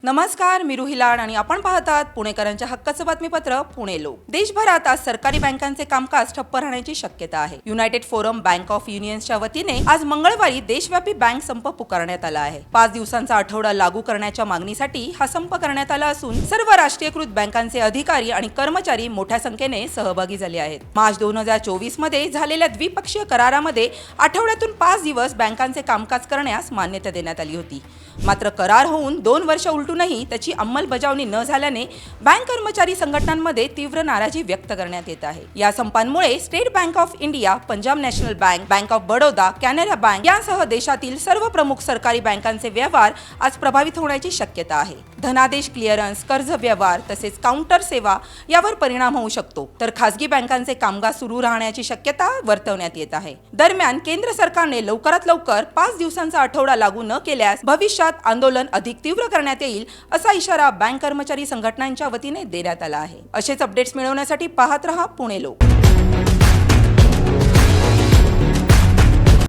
नमस्कार, मी रुही लाड आणि आपण पाहतात पुणेकरांच्या हक्काचं बातमीपत्र पुणे लोक. देशभरात आज सरकारी बँकांचे कामकाज ठप्प राहण्याची शक्यता आहे. युनायटेड फोरम बँक ऑफ युनियन्सच्या वतीने आज मंगळवारी देशव्यापी बँक संप पुकारण्यात आला आहे. 5 दिवसांचा आठवडा लागू करण्याच्या मागणीसाठी हा संप करण्यात आला असून सर्व राष्ट्रीयकृत बँकांचे अधिकारी आणि कर्मचारी मोठ्या संख्येने सहभागी झाले आहेत. मार्च 2024 मध्ये झालेल्या द्विपक्षीय करारामध्ये आठवड्यातून 5 दिवस बँकांचे कामकाज करण्यास मान्यता देण्यात आली होती. मात्र करार होऊन 2 वर्ष उलटूनही त्याची अंमलबजावणी न झाल्याने बँक कर्मचारी संघटनांमध्ये तीव्र नाराजी व्यक्त करण्यात येत आहे. या संपांमुळे state bank of India, Punjab national bank, bank of Baroda, Canara bank यांसह देशातील सर्व प्रमुख सरकारी बँकांचे व्यवहार आज प्रभावित होण्याची शक्यता आहे. धनादेश क्लिअरन्स, कर्ज व्यवहार तसेच काउंटर सेवा यावर परिणाम होऊ शकतो, तर खासगी बँकांचे कामकाज सुरू राहण्याची शक्यता वर्तवण्यात येत आहे. दरम्यान केंद्र सरकारने लवकरात लवकर 5 दिवसांचा आठवडा लागू न केल्यास भविष्यात आंदोलन अधिक तीव्र करण्यात येईल असा इशारा बँक कर्मचारी संघटनांच्या वतीने देण्यात आला आहे. असेच अपडेट्स मिळवण्यासाठी पाहत रहा पुणे लोक.